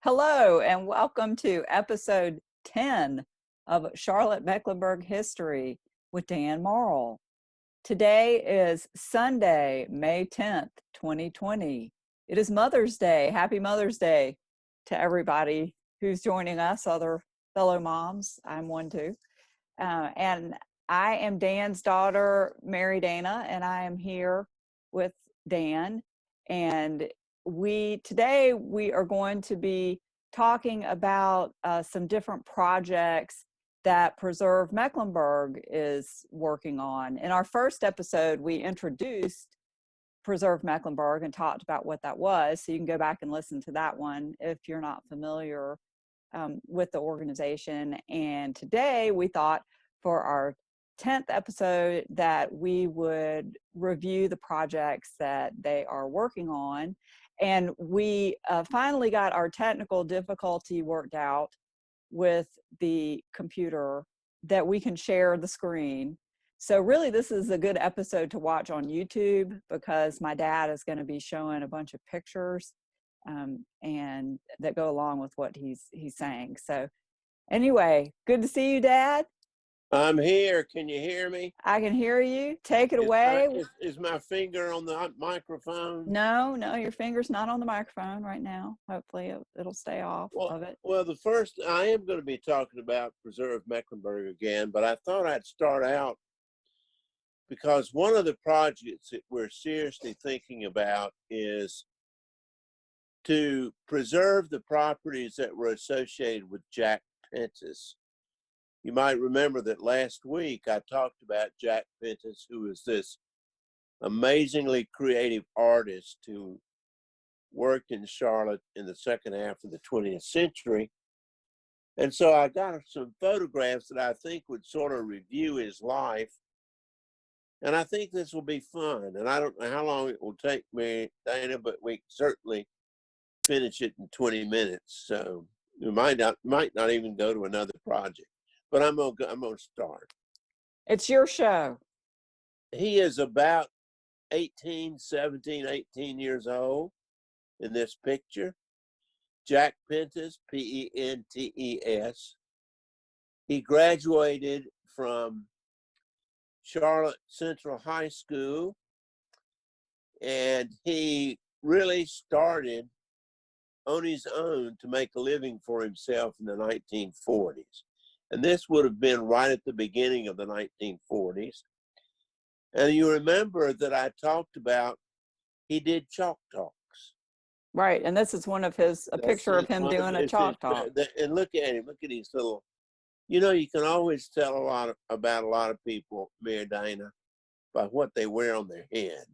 Hello, and welcome to episode 10 of Charlotte Mecklenburg History with Dan Morrill. Today is Sunday, May 10th, 2020. It is Mother's Day. Happy Mother's Day to everybody who's joining us, other fellow moms. I'm one too. And I am Dan's daughter, Mary Dana, and I am here with Dan. And today we are going to be talking about some different projects that Preserve Mecklenburg is working on. In our first episode, we introduced Preserve Mecklenburg and talked about what that was. So you can go back and listen to that one if you're not familiar with the organization. And today we thought for our 10th episode that we would review the projects that they are working on. And we finally got our technical difficulty worked out with the computer that we can share the screen. So really this is a good episode to watch on YouTube because my dad is going to be showing a bunch of pictures and that go along with what he's saying. So anyway, good to see you, Dad. I'm here. Can you hear me? I can hear you. Take it away. Is my finger on the microphone? No, your finger's not on the microphone right now. Hopefully it'll stay off of it. Well, I am going to be talking about Preserve Mecklenburg again, but I thought I'd start out because one of the projects that we're seriously thinking about is to preserve the properties that were associated with Jack Pentes. You might remember that last week I talked about Jack Pentes, who is this amazingly creative artist who worked in Charlotte in the second half of the 20th century. And so I got some photographs that I think would sort of review his life. And I think this will be fun. And I don't know how long it will take me, Dana, but we can certainly finish it in 20 minutes. So we might not even go to another project. But I'm gonna start. It's your show. He is about 18 years old in this picture. Jack Pentes, P-E-N-T-E-S. He graduated from Charlotte Central High School, and he really started on his own to make a living for himself in the 1940s. And this would have been right at the beginning of the 1940s. And you remember that I talked about he did chalk talks. Right, and this is a picture of him doing a chalk talk. And look at him, look at his little, you can always tell about a lot of people, Mary Dana, by what they wear on their head.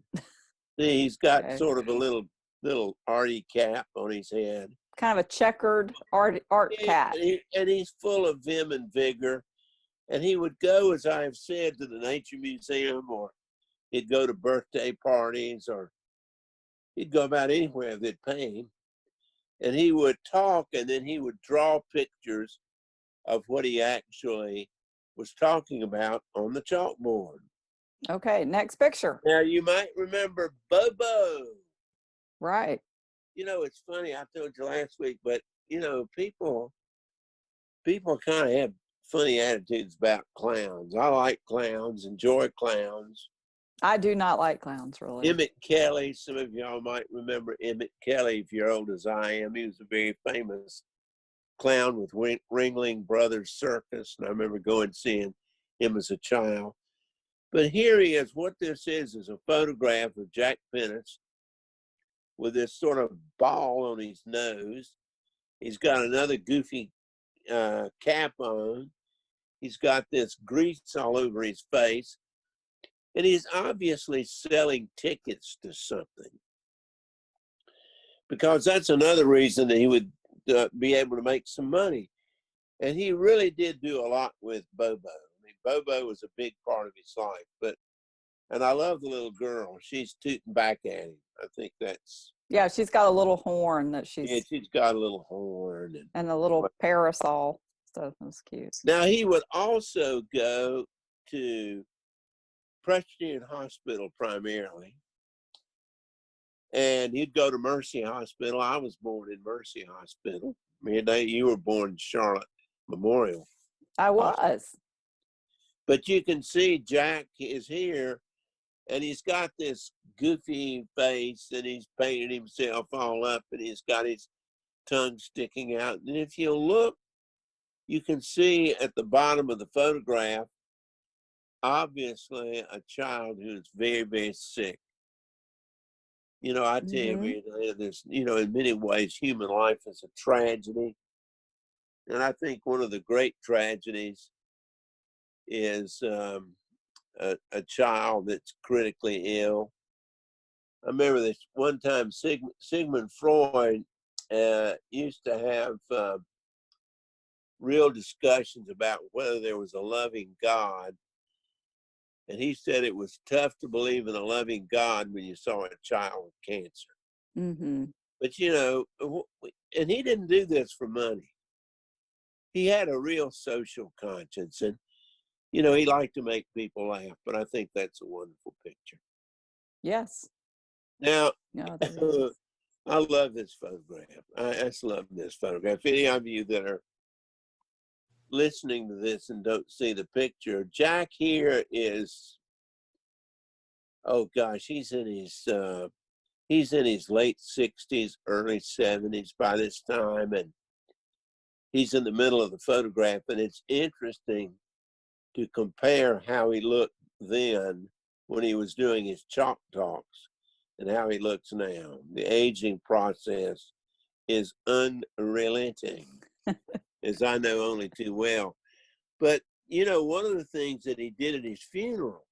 See, he's got sort of a little arty cap on his head. Kind of a checkered art cap. And he's full of vim and vigor. And he would go, as I have said, to the Nature Museum, or he'd go to birthday parties, or he'd go about anywhere they'd pay him. And he would talk, and then he would draw pictures of what he actually was talking about on the chalkboard. Okay, next picture. Now, you might remember Bobo. Right. It's funny, I told you last week, but, people kind of have funny attitudes about clowns. I like clowns, enjoy clowns. I do not like clowns, really. Emmett Kelly, some of y'all might remember Emmett Kelly if you're old as I am. He was a very famous clown with Ringling Brothers Circus, and I remember going and seeing him as a child. But here he is. What this is a photograph of Jack Pentes with this sort of ball on his nose. He's got another goofy cap on. He's got this grease all over his face. And he's obviously selling tickets to something. Because that's another reason that he would be able to make some money. And he really did do a lot with Bobo. I mean, Bobo was a big part of his life. And I love the little girl. She's tooting back at him. I think that's... Yeah, she's got a little horn that she's... Yeah, she's got a little horn. And a little parasol. So that's cute. Now, he would also go to Presbyterian Hospital primarily. And he'd go to Mercy Hospital. I was born in Mercy Hospital. You were born in Charlotte Memorial. I was. But you can see Jack is here, and he's got this goofy face, and he's painted himself all up, and he's got his tongue sticking out. And if you look, you can see at the bottom of the photograph, obviously a child who's very, very sick. You know, I tell you, there's, you know, in many ways, human life is a tragedy. And I think one of the great tragedies is a child that's critically ill. I remember this one time, Sigmund Freud used to have real discussions about whether there was a loving God. And he said it was tough to believe in a loving God when you saw a child with cancer. Mm-hmm. But, you know, and he didn't do this for money. He had a real social conscience, and, you know, he liked to make people laugh, but I think that's a wonderful picture. Yes. Now, No, I love this photograph. I just love this photograph. Any of you that are listening to this and don't see the picture, Jack here is, oh gosh, he's in his late 60s, early 70s by this time, and he's in the middle of the photograph, and it's interesting to compare how he looked then when he was doing his chalk talks and how he looks now. The aging process is unrelenting, as I know only too well. But, you know, one of the things that he did at his funeral,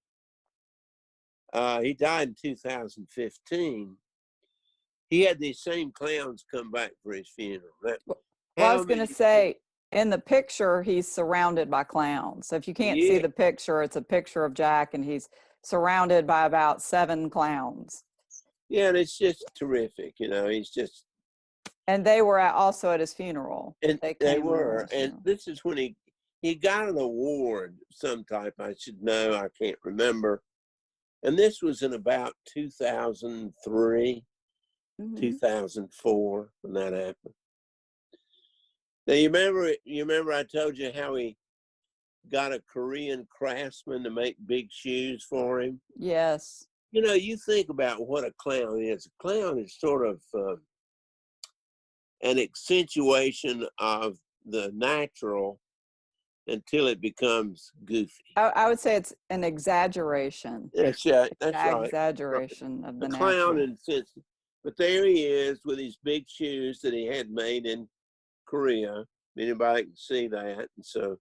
he died in 2015. He had these same clowns come back for his funeral. Well, I was going to say, in the picture, he's surrounded by clowns. So if you can't see the picture, it's a picture of Jack, and he's surrounded by about 7 clowns. Yeah, and it's just terrific. You know, he's just. And they were also at his funeral. And they were. And this is when he got an award, some type, I should know, I can't remember. And this was in about 2003, 2004, when that happened. Now, you remember I told you how he got a Korean craftsman to make big shoes for him? Yes. You know, you think about what a clown is. A clown is sort of an accentuation of the natural until it becomes goofy. I would say it's an exaggeration. That's right. That's right. Exaggeration of the clown natural. in sense. But there he is with these big shoes that he had made in Korea. Anybody can see that. And so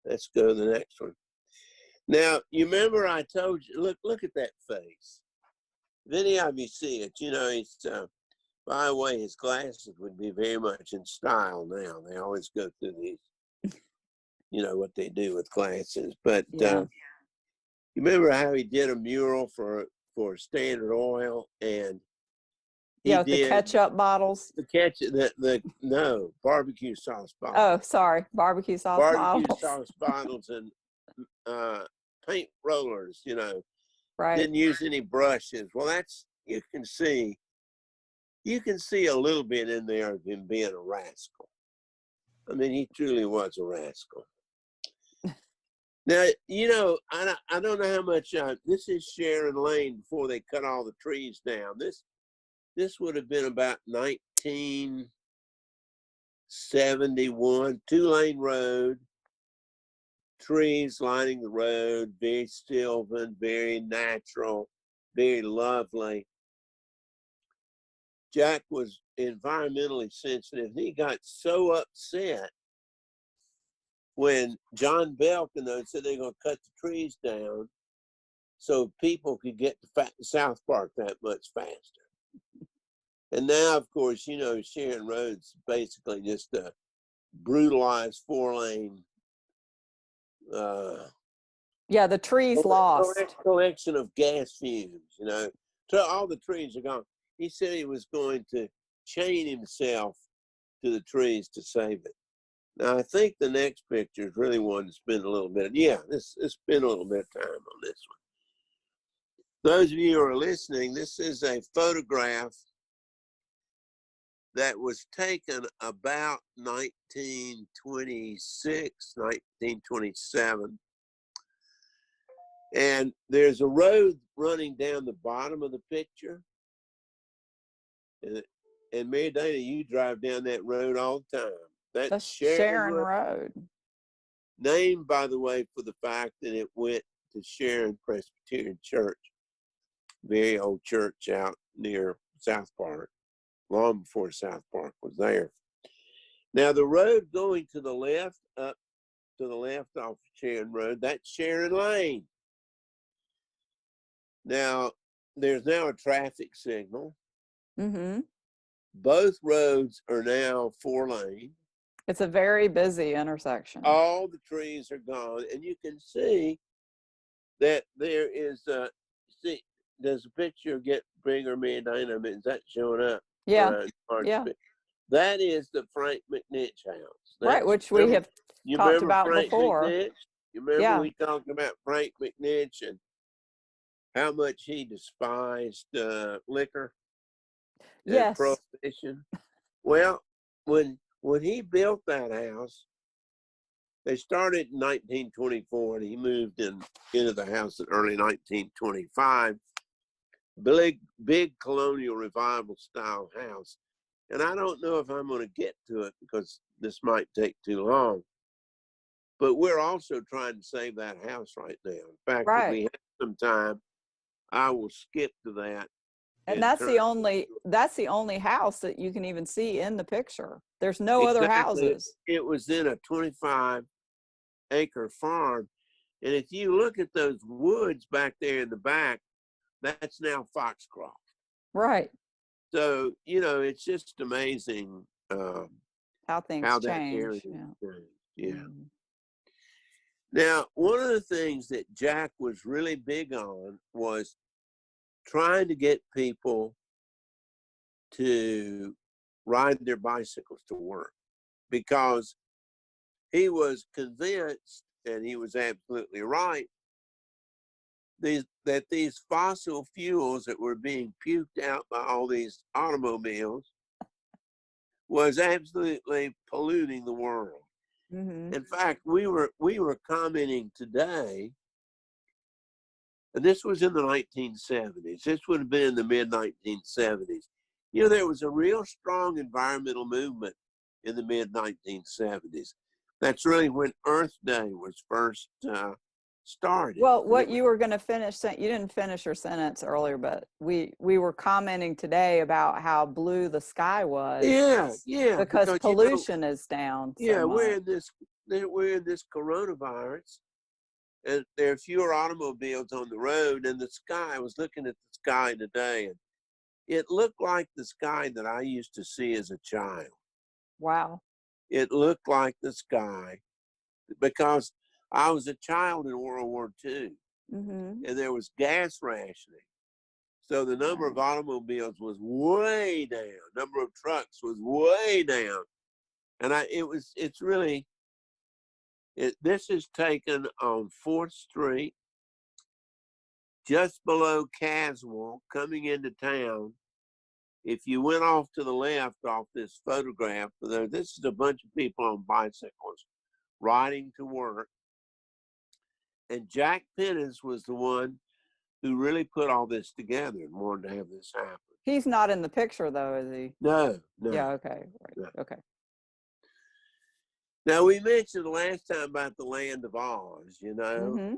let's go to the next one. Now, you remember I told you, look at that face. If any of you see it, you know, he's, by the way, his glasses would be very much in style now. They always go through these, you know, what they do with glasses. But you remember how he did a mural for Standard Oil, and he did the ketchup bottles. No, barbecue sauce bottles. Oh, sorry, barbecue sauce bottles. Barbecue sauce bottles and paint rollers. You know, right? Didn't use any brushes. Well, that's you can see a little bit in there of him being a rascal. I mean, he truly was a rascal. Now, you know, I don't know how much. This is Sharon Lane before they cut all the trees down. This would have been about 1971, 2-lane road, trees lining the road, very sylvan, very natural, very lovely. Jack was environmentally sensitive. He got so upset when John Belkin said they're going to cut the trees down so people could get to South Park that much faster. And now, of course, you know, Sharon Road's basically just a brutalized 4-lane. The trees lost. Collection of gas fumes, you know. So all the trees are gone. He said he was going to chain himself to the trees to save it. Now, I think the next picture is really one to spend a little bit. Let's spend a little bit of time on this one. Those of you who are listening, this is a photograph that was taken about 1926, 1927. And there's a road running down the bottom of the picture. And Mary Dana, you drive down that road all the time. The That's Sharon Road. Named, by the way, for the fact that it went to Sharon Presbyterian Church, very old church out near South Park, long before South Park was there. Now, the road going to the left, up to the left off Sharon Road, that's Sharon Lane. Now, there's now a traffic signal. Mm-hmm. Both roads are now 4-lane. It's a very busy intersection. All the trees are gone, and you can see that there is see, does the picture get bigger, man? Is that showing up? Yeah. Yeah. That is the Frank McNitch house. Right, which we have talked about Frank before. McNitch? You remember we talked about Frank McNitch and how much he despised liquor and prohibition? Well, when he built that house, they started in 1924, and he moved into the house in early 1925. Big colonial revival style house. And I don't know if I'm going to get to it because this might take too long. But we're also trying to save that house right now. In fact, if we have some time, I will skip to that. And that's the only house that you can even see in the picture. There's no other houses. It was in a 25-acre farm. And if you look at those woods back there in the back, that's now Foxcroft. Right. So, it's just amazing how things change. Yeah. Mm-hmm. Now, one of the things that Jack was really big on was trying to get people to ride their bicycles to work, because he was convinced, and he was absolutely right, that these fossil fuels that were being puked out by all these automobiles was absolutely polluting the world. Mm-hmm. In fact, we were commenting today, and this was in the 1970s. This would have been in the mid-1970s. There was a real strong environmental movement in the mid-1970s. That's really when Earth Day was first started. Well, what you were going to finish, you didn't finish your sentence earlier, but we were commenting today about how blue the sky was. Yeah. Because pollution is down. Yeah, we're in this coronavirus, and there are fewer automobiles on the road, and the sky, I was looking at the sky today, and it looked like the sky that I used to see as a child. Wow. It looked like the sky because I was a child in World War II, mm-hmm. and there was gas rationing. So the number of automobiles was way down. Number of trucks was way down. And this is taken on 4th Street, just below Caswell, coming into town. If you went off to the left off this photograph, this is a bunch of people on bicycles riding to work. And Jack Pentes was the one who really put all this together and wanted to have this happen. He's not in the picture, though, is he? No. Yeah, okay. Right. No. Okay. Now, we mentioned the last time about the Land of Oz, Mm-hmm.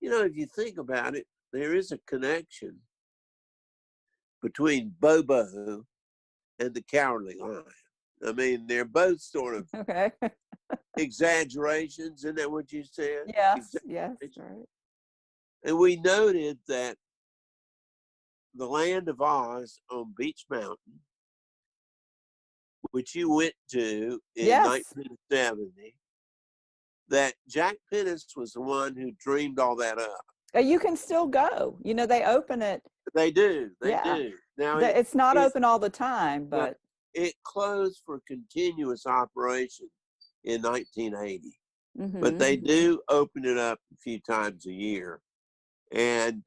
If you think about it, there is a connection between Bobo and the Cowardly Lion. I mean, they're both sort of exaggerations. Isn't that what you said? Yes, right. And we noted that the Land of Oz on Beach Mountain, which you went to in 1970, that Jack Pentes was the one who dreamed all that up. You can still go. They open it. They do. They do. Now it's not open all the time, but it closed for continuous operation in 1980. Mm-hmm. But they do open it up a few times a year. And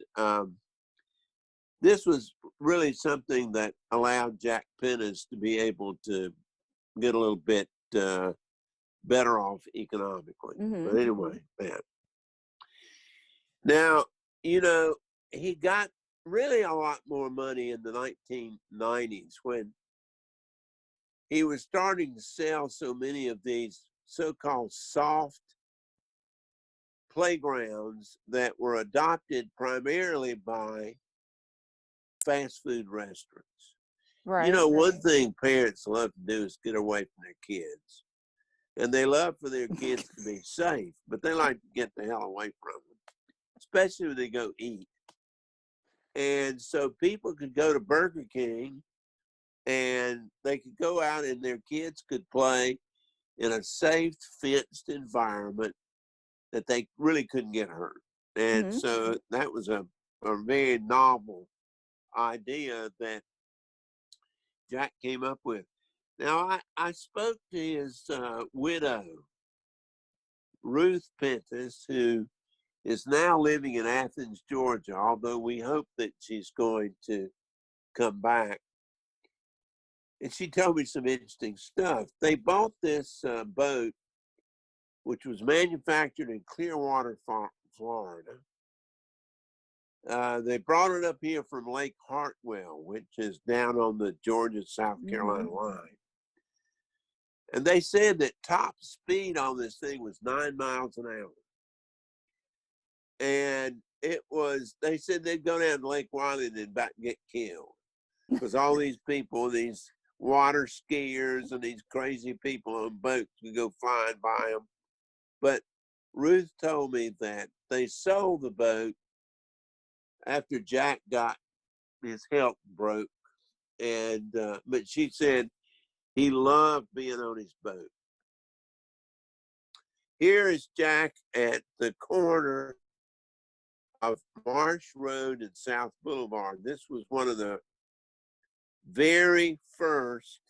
this was really something that allowed Jack Pentes to be able to get a little bit better off economically. But anyway, that. Now, you know, he got really a lot more money in the 1990s when he was starting to sell so many of these so-called soft playgrounds that were adopted primarily by fast food restaurants. Right. You know, one thing parents love to do is get away from their kids. And they love for their kids to be safe, but they like to get the hell away from them, especially when they go eat. And so people could go to Burger King and they could go out and their kids could play in a safe, fenced environment that they really couldn't get hurt. And so that was a very novel idea that Jack came up with. Now, I spoke to his widow, Ruth Pentes, who is now living in Athens, Georgia, although we hope that she's going to come back. And she told me some interesting stuff. They bought this boat, which was manufactured in Clearwater, Florida. They brought it up here from Lake Hartwell, which is down on the Georgia-South Carolina line. And they said that top speed on this thing was 9 miles an hour. And it was, they said they'd go down to Lake Wylie and about get killed. Because all these people, these water skiers and these crazy people on boats could go flying by them. But Ruth told me that they sold the boat after Jack got his health broke. And, but she said he loved being on his boat. Here is Jack at the corner of Marsh Road and South Boulevard. This was one of the very first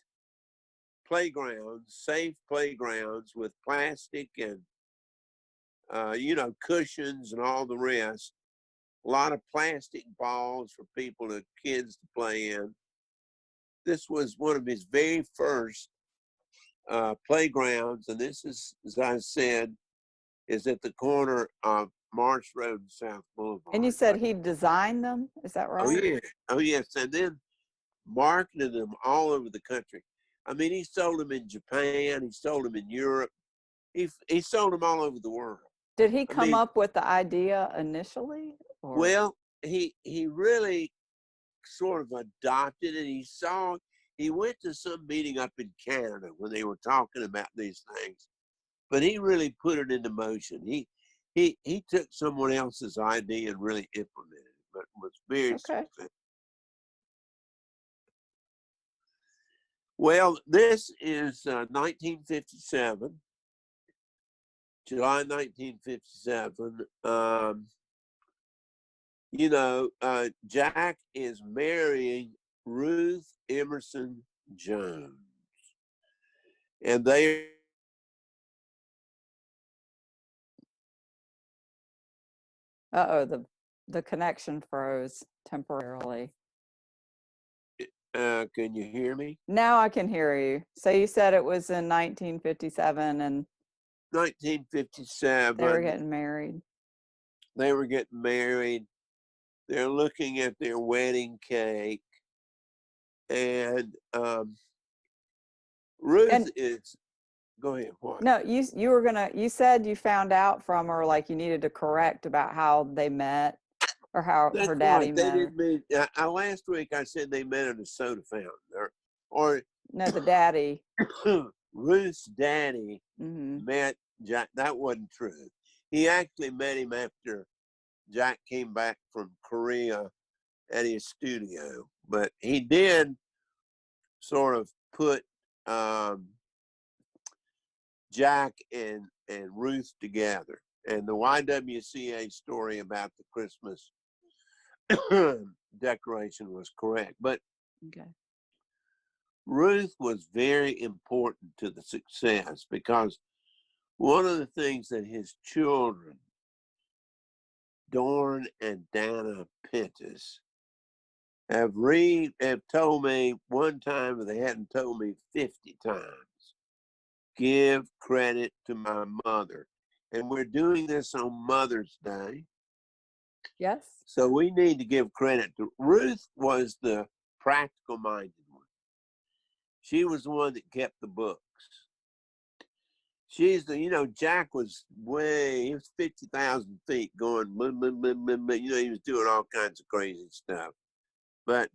playgrounds, safe playgrounds with plastic and, you know, cushions and all the rest. A lot of plastic balls for people, kids to play in. This was one of his very first playgrounds, and this is, as I said, is at the corner of Marsh Road and South Boulevard. And you said he designed them, is that right? Oh yeah, oh yes, and then marketed them all over the country. I mean, he sold them in Japan, he sold them in Europe, he sold them all over the world. Did he come up with the idea initially? Or? Well, he really sort of adopted it. He went to some meeting up in Canada when they were talking about these things, but he really put it into motion. He took someone else's idea and really implemented it, but was very successful. Well, this is 1957, July 1957. You know, Jack is marrying Ruth Emerson Jones, and they. Uh-oh, the connection froze temporarily. Can you hear me? Now I can hear you. So you said it was in 1957 and 1957. They were getting married. They were getting married. They're looking at their wedding cake. And Ruth is, go ahead, what? No, you said you found out from her, like you needed to correct about how they met or how her daddy met. They didn't meet, last week I said they met at a soda fountain. Or no, the daddy. Ruth's daddy met Jack. That wasn't true. He actually met him after Jack came back from Korea at his studio. But he did sort of put Jack and Ruth together. And the YWCA story about the Christmas decoration was correct. But Ruth was very important to the success because one of the things that his children, Dorn and Dana Pentes, have told me one time, but they hadn't told me 50 times. Give credit to my mother. And we're doing this on Mother's Day. Yes. So we need to give credit to Ruth. Was the practical minded one. She was the one that kept the books. She's the, Jack was he was 50,000 feet going, blah, blah, blah, blah, blah. He was doing all kinds of crazy stuff. But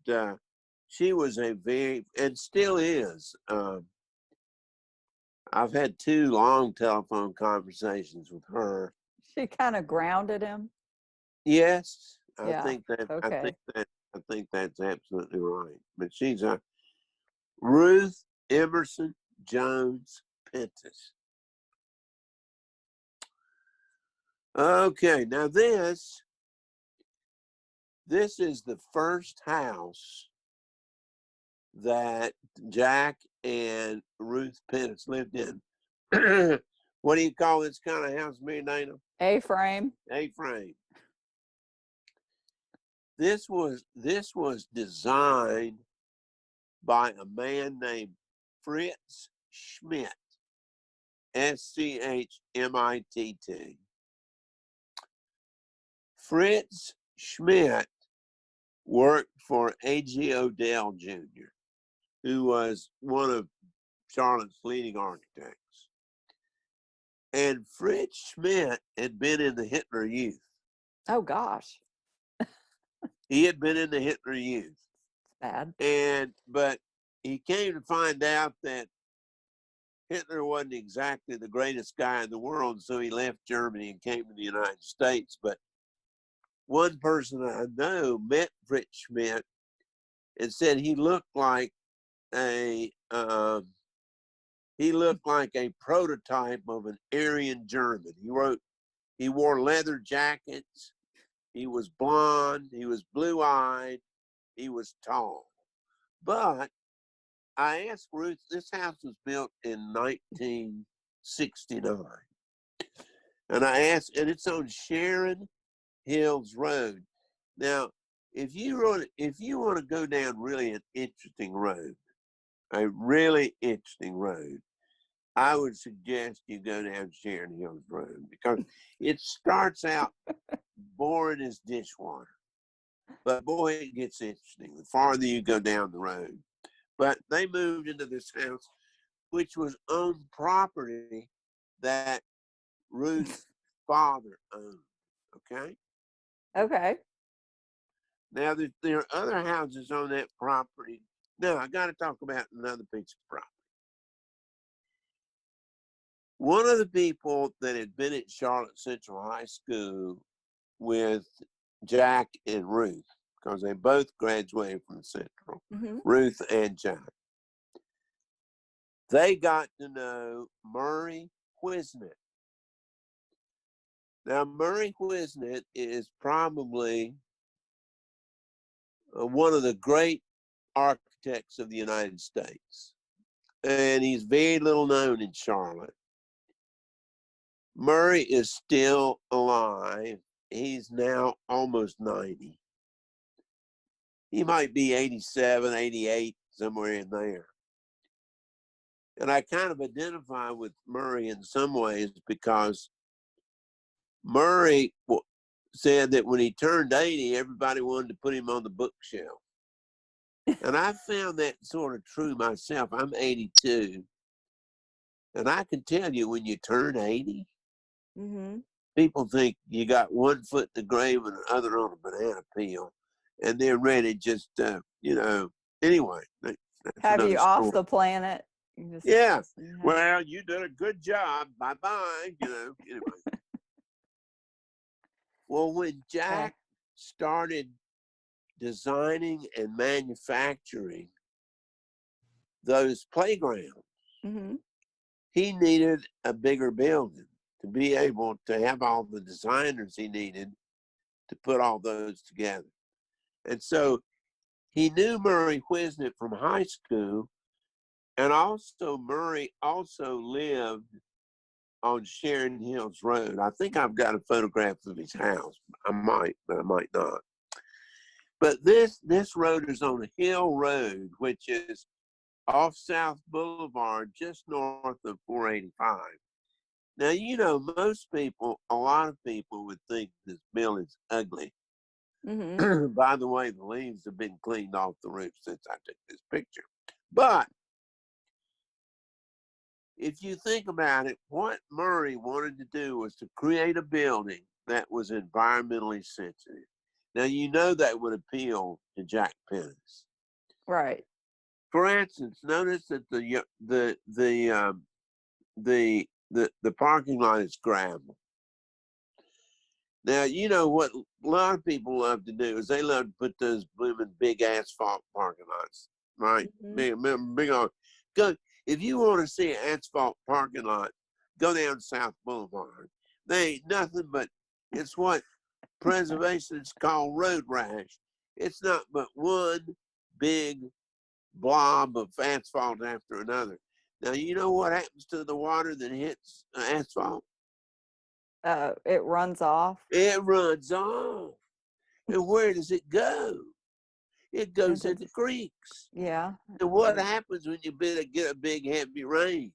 she was and still is. I've had 2 long telephone conversations with her. She kind of grounded him. Yes, I Yeah. think that. Okay. I think that's absolutely right. But she's Ruth Emerson Jones Pentes. Okay, now this is the first house that Jack and Ruth Pentes lived in. What do you call this kind of house, Mary Dana? A-frame. A-frame. This was designed by a man named Fritz Schmidt, Schmitt. Fritz Schmidt worked for A.G. Odell Jr., who was one of Charlotte's leading architects. And Fritz Schmidt had been in the Hitler Youth. Oh, gosh. He had been in the Hitler Youth. Bad. But he came to find out that Hitler wasn't exactly the greatest guy in the world, so he left Germany and came to the United States. But one person I know met Fritz Schmidt and said he looked like a prototype of an Aryan German. He wore leather jackets. He was blonde. He was blue-eyed. He was tall. But I asked Ruth, this house was built in 1969. And I asked, and it's on Sharon Hills Road. Now, if you want to go down really an interesting road, a really interesting road, I would suggest you go down Sharon Hills Road because it starts out boring as dishwater. But boy, it gets interesting the farther you go down the road. But they moved into this house, which was on property that Ruth's father owned. Okay? Okay. Now, there are other houses on that property. Now, I got to talk about another piece of property. One of the people that had been at Charlotte Central High School with Jack and Ruth, because they both graduated from Central, Ruth and Jack, they got to know Murray Wisman. Now, Murray Wisman is probably one of the great architects of the United States, and he's very little known in Charlotte. Murray is still alive. He's now almost 90. He might be 87, 88, somewhere in there. And I kind of identify with Murray in some ways because Murray said that when he turned 80, everybody wanted to put him on the bookshelf. And I found that sort of true myself. I'm 82. And I can tell you, when you turn 80, people think you got one foot in the grave and the other on a banana peel. And they're ready just, anyway. Have you off the planet? Yeah. Well, you did a good job. Bye-bye. Anyway. Well, when Jack started designing and manufacturing those playgrounds, he needed a bigger building to be able to have all the designers he needed to put all those together. And so he knew Murray Wisman from high school, and also Murray also lived on Sharon Hills Road. I think I've got a photograph of his house. I might, but I might not. But this road is on a hill road, which is off South Boulevard, just north of 485. Now, you know, most people, a lot of people would think this building's ugly. Mm-hmm. By the way, the leaves have been cleaned off the roof since I took this picture. But if you think about it, what Murray wanted to do was to create a building that was environmentally sensitive. Now, you know that would appeal to Jack Pentes. Right. For instance, notice that the parking lot is gravel. Now, you know what a lot of people love to do is they love to put those blooming big asphalt parking lots, right? Mm-hmm. Big on. Go if you want to see an asphalt parking lot, go down South Boulevard. They ain't nothing but it's what preservationists call road rash. It's not but one big blob of asphalt after another. Now, you know what happens to the water that hits asphalt? It runs off It runs off. And where does it go? It goes into into creeks. yeah. And what happens when you get a big heavy rain?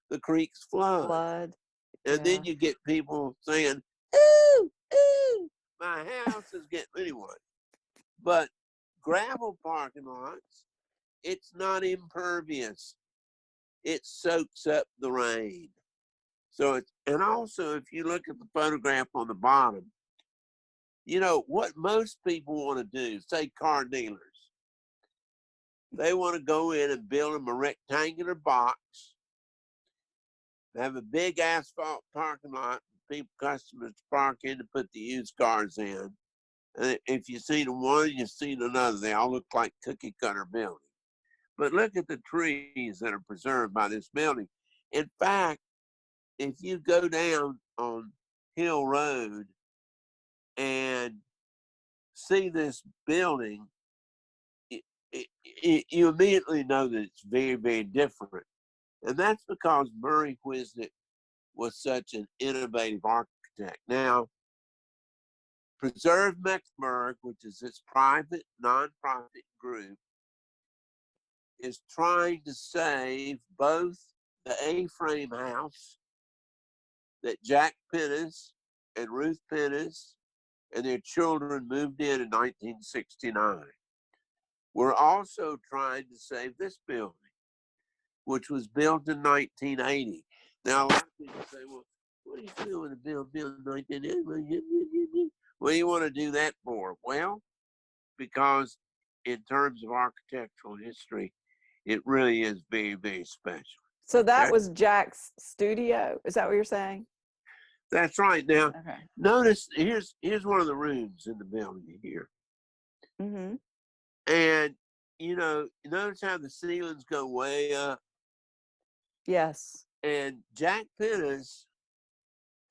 The creeks flood. Flood. And Yeah. then you get people saying, ooh, ooh, my house is getting anyway. But gravel parking lots, it's not impervious. It soaks up the rain. So it's, and also if you look at the photograph on the bottom, you know what most people want to do, say car dealers, they want to go in and build them a rectangular box, have a big asphalt parking lot for people, customers to park in to put the used cars in. And if you see the one, you see another. They all look like cookie cutter buildings. But look at the trees that are preserved by this building. In fact, if you go down on Hill Road and see this building, you immediately know that it's very, very different. And that's because Murray Wisman was such an innovative architect. Now, Preserve Mecklenburg, which is this private, nonprofit group, is trying to save both the A-frame house that Jack Pentes and Ruth Pentes and their children moved in 1969. We're also trying to save this building, which was built in 1980. Now, a lot of people say, well, what are you doing to build in 1980? What do you want to do that for? Well, because in terms of architectural history, it really is very, very special. So that Okay? was Jack's studio. Is that what you're saying? That's right. Now, Okay. notice here's one of the rooms in the building here. Mm-hmm. And, you know, notice how the ceilings go way up. Yes. And Jack Pentes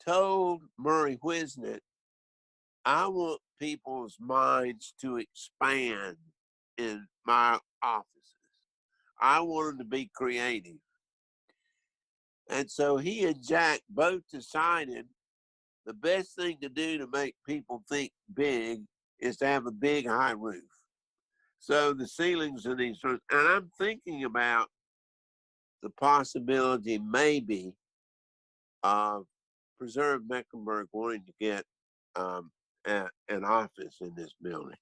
told Murray Wisman, I want people's minds to expand in my offices. I want them to be creative. And so he and Jack both decided the best thing to do to make people think big is to have a big high roof. So the ceilings in these rooms, and I'm thinking about the possibility maybe of Preserve Mecklenburg wanting to get an office in this building.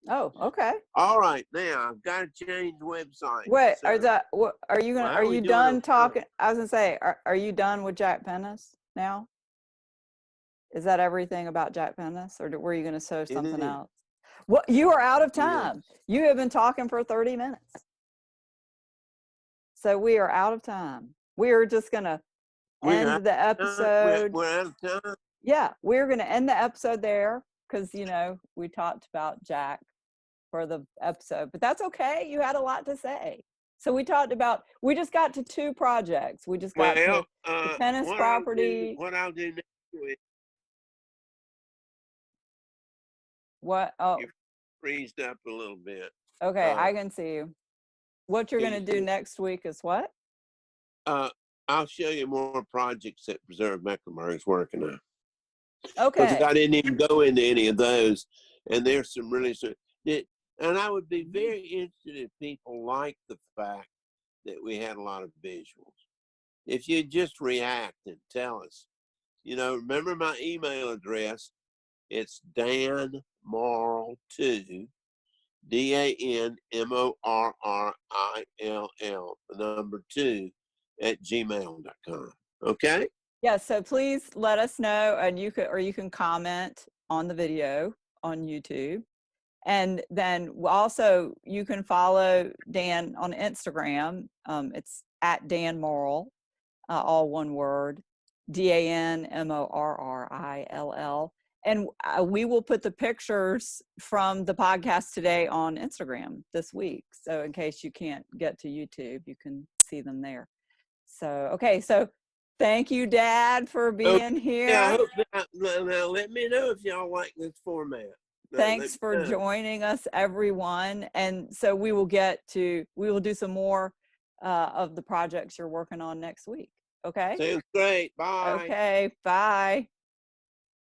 Oh, okay. All right, now I've got to change the website. Wait, So, are you gonna, well, are how are we you doing done on talking? I was gonna say, are you done with Jack Pentes now? Is that everything about Jack Pentes, or were you gonna show It something is. else? Well, you are out of It is. time. You have been talking for 30 minutes. So we are out of time. We are just gonna end the episode. We're out of time. Yeah, we're gonna end the episode there because, you know, we talked about Jack for the episode, but that's okay. You had a lot to say. So we talked about, we just got to 2 projects. We just got to the Pentes property. What I'll do next week, What? Oh, you're freezed up a little bit. okay. I can see you. What you're going to do next week is what? I'll show you more projects that Preserve Mecklenburg is working on. Okay. Because I didn't even go into any of those. And there's some really, And I would be very interested if people like the fact that we had a lot of visuals. If you just react and tell us, remember my email address. It's danmorrill2, DANMORRILL, the number 2, at gmail.com. Okay? Yeah, so please let us know, and you can comment on the video on YouTube. And then also you can follow Dan on Instagram. It's at Dan Morrill, all one word, DANMORRILL. And we will put the pictures from the podcast today on Instagram this week. So in case you can't get to YouTube, you can see them there. So, okay. So thank you, Dad, for being here. Yeah, I hope now let me know if y'all like this format. Thanks for joining us, everyone. And so we will do some more of the projects you're working on next week. Okay. Sounds great. Bye. Okay. Bye.